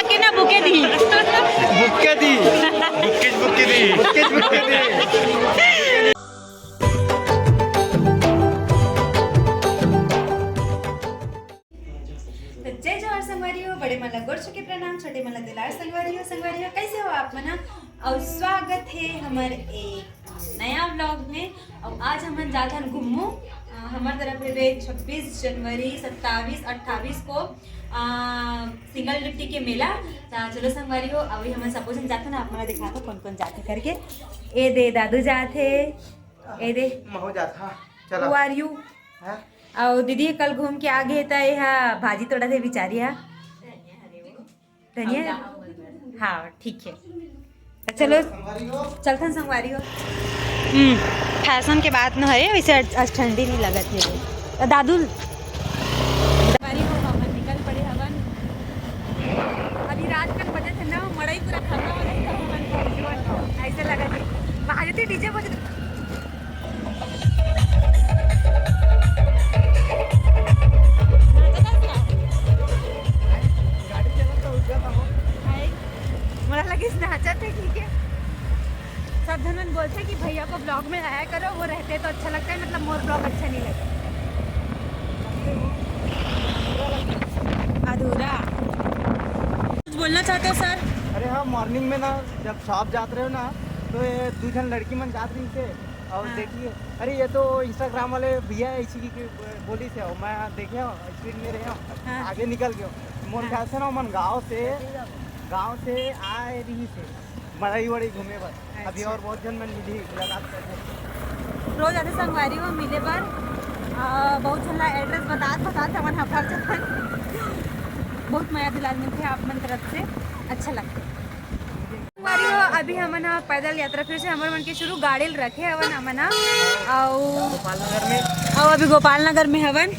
बुला के ना बुके दी बुक्के दी बुक्के दी। जय जवाहर संगवारियों, बड़े मला गोड़ के प्रणाम, छोटे मला दिलार संगवारियों। कैसे हो आप मना? और स्वागत है हमारे एक नया व्लॉग में। और आज हम जाते हैं घूमू हमारे तरफ है 26 जनवरी 27 28 को सिंगल डिप्टी के मेला। चलो संगवारियों, अभी हम सपोज हम जाते ना, आप मला दिखा कौन कौन जाते करके। ए दे दादू जाते, ए दे महो जाता चलो। Who are you? और दीदी कल घूम के आ गए था यहाँ भाजी तोड़ा थे बिचारी। धनिया हाँ ठीक है, चलो चलते हैं संगवारी हो। फैशन के बात न है, वैसे आज ठंडी नहीं लगा थी दादू। संगवारी हो हमन निकल पड़े हवन। अभी रात कल बजे थे ना, मड़ई पूरा खत्म हो रही, ऐसे लगा थे वहाँ थे डीजे बजे। मुझे लगे स्नैचर थे, ठीक है। सब जन बोलते कि भैया को ब्लॉग में आया करो, वो रहते तो अच्छा लगता है, मतलब मोर ब्लॉग अच्छा नहीं लगता। अधूरा कुछ बोलना चाहते हो सर? अरे हाँ, मॉर्निंग में ना जब शॉप जाते रहे हो ना, तो ये दो जन लड़की मन जात रही थे। और हाँ। देखिए, अरे ये तो इंस्टाग्राम वाले भैया इसी की बोली से हो। मैं देखे स्ट्रीट में रहे हूँ, हाँ। आगे निकल गया। मोर ख्याल से ना मन गाँव से आए रही थे मड़ई वड़ई घूमे पर। अभी और बहुत जन मन मिली रोज आते संगवारी हो मिले पर बहुत जन एड्रेस बता मन हफर चफन बहुत माया दिलाल मिलते आप मन तरफ से, अच्छा लगता है। संगवारी हो अभी हमन पैदल यात्रा फिर से हमारे मन के शुरू गाड़ी रखे हवन हमन गोपालनगर में। और अभी गोपाल नगर में हवन।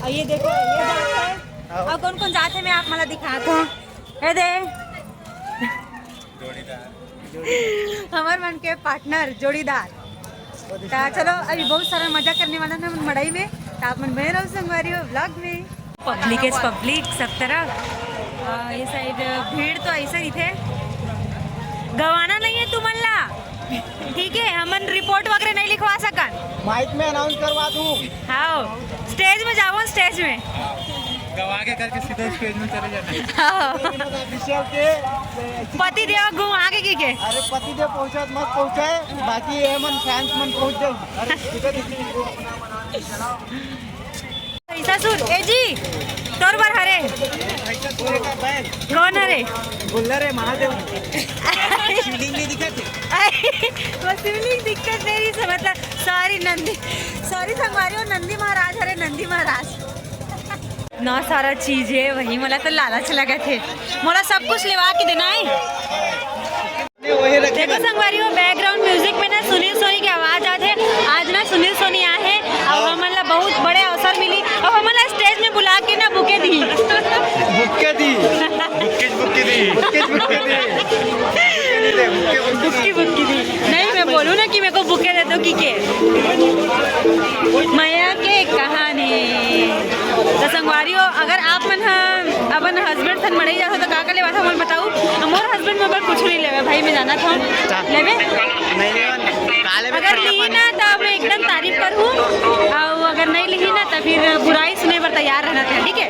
और ये देखो ये जाते है, और कौन कौन जाते मैं आप मला दिखाता हूँ। ए दे हमारे मन के पार्टनर जोड़ीदार। चलो अभी बहुत सारा मजा करने वाला था मड़ई में, तो आप मन बने रहो संगवारी हो ब्लॉग में। पब्लिक सब तरफ ये साइड भीड़ तो ऐसा ही थे। गवाना नहीं है तू मल्ला, ठीक है। हमन रिपोर्ट वगैरह नहीं लिखवा सकन, माइक में अनाउंस करवा दूँ। हाँ स्टेज में जाओ, स्टेज में गवा के करके सीधा स्टेज में चले जाते। हाँ। ऑफिशियल के पति देव घूम आगे की के। अरे पति देव पहुंचा मत पहुंचाए, बाकी ये मन फैंस मन पहुंच जाओ। ऐसा सुन ए जी तोर बार हरे कौन हरे? गुल्लर है महादेव। शिवलिंग नहीं दिखा थे? वो शिवलिंग दिक्कत नहीं समझता। सॉरी संगवारी हो, नंदी महाराज हरे, नंदी महाराज। ना सारा चीज है वही, मला तो लालच लगा थे, मोला सब कुछ लेवा के देना है। देखो संगवारी हो बैकग्राउंड म्यूजिक में ना सुनील सोनी की आवाज आते। आज ना सुनील सोनी आए हैं और हमला बहुत बड़े अवसर मिली, और हमला स्टेज में बुला के ना बुके दी बुक्की दी। नहीं मैं बोलूँ ना कि मेरे को बुके दे दो की के मैया के कहानी। तो संगवारी हो अगर आप मन अपन हस्बैंड थन मड़ई जाता तो का लेवा था मन बताऊ। मोर हस्बैंड में कुछ नहीं लेवे भाई, मैं जाना था लेवे अगर ली ना तो मैं एकदम तारीफ करूँ, और अगर नहीं ली ना तो फिर बुराई सुने पर तैयार रहना था, ठीक है।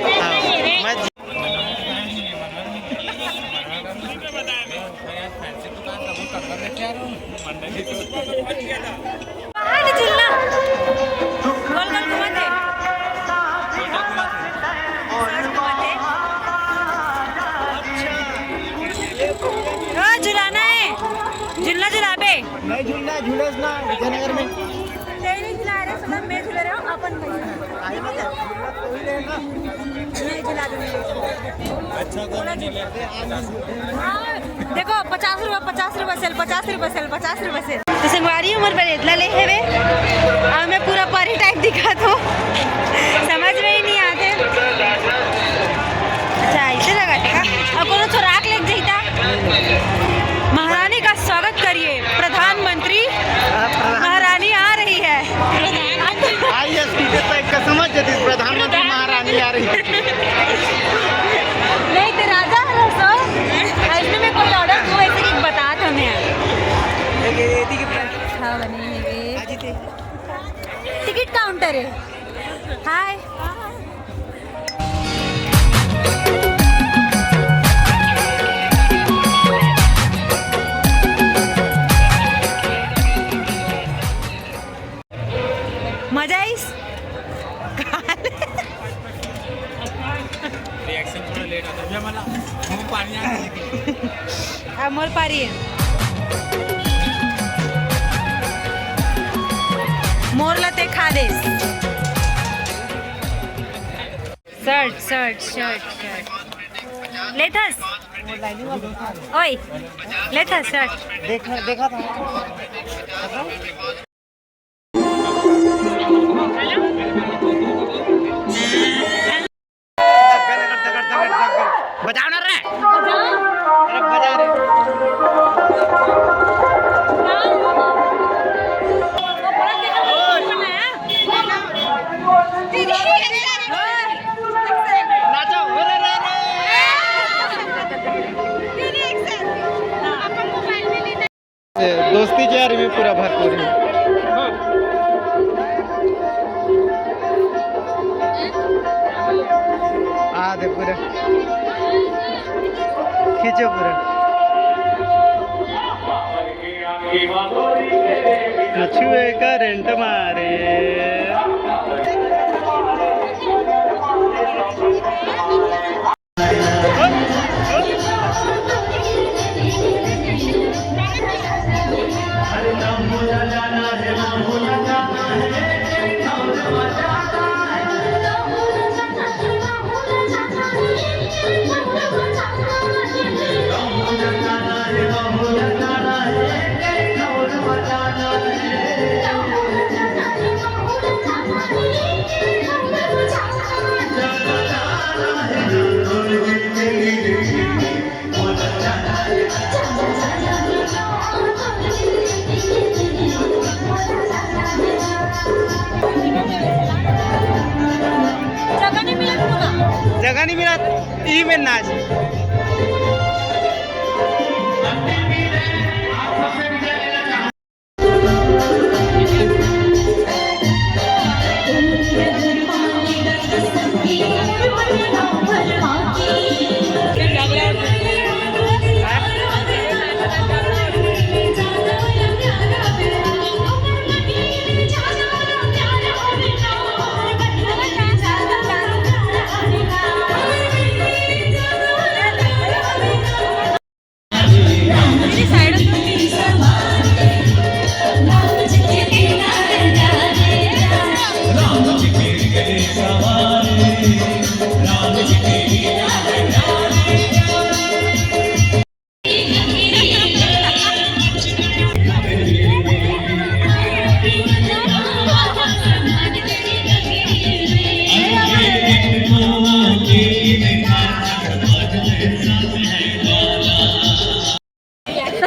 झुलाना है, झूलना झुलाबे नहीं झूलना है, झूले ना विजयनगर में नहीं झुला रहे, सब मैं झूला रहा हूँ अपन नहीं झुला दूंगी। अच्छा देखो 50 रुपये सेल। तो संगवारी उम्र पर इतना ले है और मैं पूरा परी टाइप दिखा तो समझ में ही नहीं आते। अच्छा ऐसे लगा था और कौन तो राख लेके जाता। महारानी का स्वागत करिए, प्रधानमंत्री महारानी आ रही है। समझ प्रधानमंत्री महारानी आ रही है। नहीं तो राजा तेरे हाय मजा आईस रिएक्शन थोड़ा लेट होता है मला मुंह पाणी आलं अमोल पारी मोरला ते खादेस शर्ट शर्ट शर्ट शर्ट लेथस ओय लेथस शर्ट देखा था बजाओ ना रे अरे बजा रे नाचो रे रे रे दोस्ती यारी में पूरा भरपूर है दे पूरा खींचो पूरा छुए करंट मारे जगह नहीं मिला ई में नाच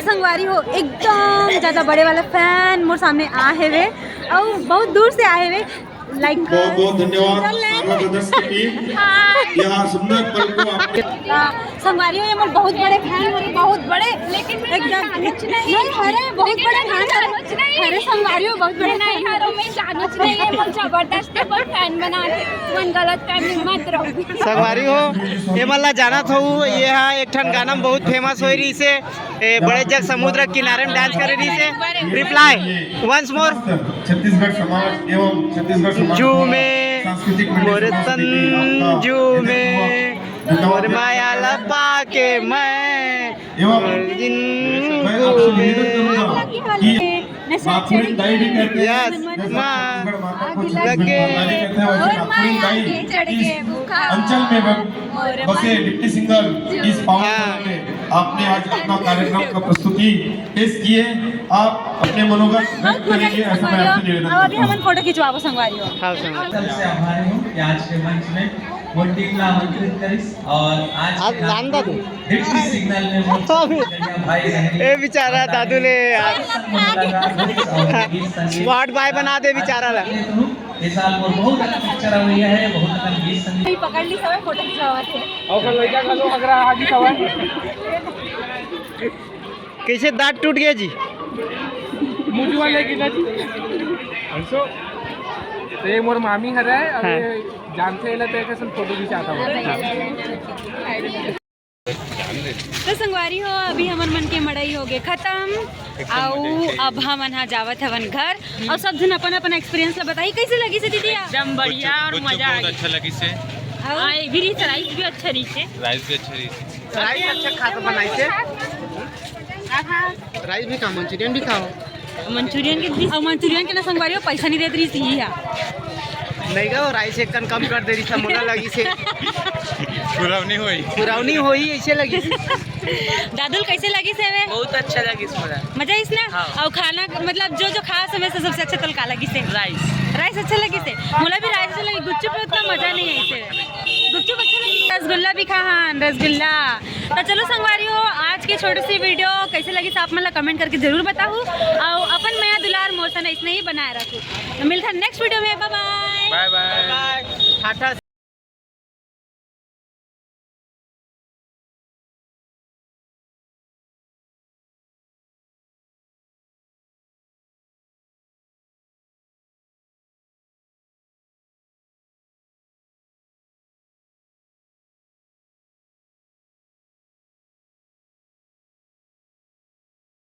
संगवारी हो एकदम ज़्यादा बड़े वाला फैन मोर सामने आए हुए और बहुत दूर से आए हुए लाइक बहुत बहुत धन्यवाद यहाँ सुंदर पल को आपके संगवारी हो मोर बहुत बड़े फैन हो बहुत बड़े लेकिन एकदम नहीं अरे बहुत बड़े फैन अरे संगवारी हो बहुत बड़े नहीं यारो मैं जानच नहीं है मोर जबरदस्त पर फैन बना के मन गलत फैमिली मत रहो संगवारी हो ये मल्ला जाना था ये हाँ एक ठन गाना बहुत फेमस हो रही से बड़े जग समुद्र किनारे में डांस कर रही से रिप्लाई वंस मोर छत्तीसगढ़ समाज एवं छत्तीसगढ़ समाज जू में मोर संजू में मोर माया लपा के मैं जिनको माखुरी दाई भी कहते हैं यस माँ लगे अंचल में बसे डिप्टी सिंगर इस पावन में आपने आज अपना कार्यक्रम का प्रस्तुति पेश किए आप अपने मनोगत व्यक्त करेंगे ऐसा मैं आपसे निवेदन करता हूं। अभी हम फोटो खिंचवाबो संगवारी हो हाँ संगवारी से आभारी हूँ कि आज के मंच में वो टीम ला आमंत्रित करिस और आज के नाम दादू डिप्टी सिग्नल में वो भाई ए बेचारा दादू ले यार स्पॉट बाय बना दे बेचारा ला इस साल वो बहुत अच्छा पिक्चर हुई है बहुत अच्छा गीत संगीत पकड़ ली सब फोटो खिंचवावा थे और लड़का का लोग अगर आगे सवाल कैसे दांत टूट गया जी मुझ वाले की ना जी तो ये मोर मामी हर है अभी जानते हैं तो कैसे फोटो खिंचाता हूँ। तो संगवारी हो अभी हमर मन के मड़ई हो गए खत्म और अब हम यहाँ जावत हवन घर और सब जन अपन अपन एक्सपीरियंस ला बताई कैसे लगी से दीदी। एकदम बढ़िया और मजा आ बहुत अच्छा लगी से। हाँ भी रही राइस भी अच्छा रही से। राइस भी अच्छा रही से। राइस अच्छा खा तो बनाई से। राइस भी खाओ मंचूरियन भी खाओ। मंचूरियन के ना संगवारी हो पैसा नहीं देत रही थी या नहीं गो राइस एक कन कम कर दे रही था मोला लगी से पुरावनी होई ऐसे लगी से। दादुल कैसे लगी से वे? बहुत अच्छा लगी इसमें मजा इसने और खाना मतलब जो जो खा समय से सबसे अच्छा तल का लगी से राइस अच्छा लगी से। मोला भी राइस अच्छा लगी। गुपचुप में उतना मजा नहीं है इसे। गुपचुप अच्छा लगी। रसगुल्ला भी खा हाँ रसगुल्ला। तो चलो संगवारी हो आज की छोटी सी वीडियो कैसे लगी आप मतलब कमेंट करके जरूर बताओ और अपन मैं दुलार मोसन इसने ही बनाए रखूँ। तो मिलता है नेक्स्ट वीडियो में। Bye bye bye bye. Tata.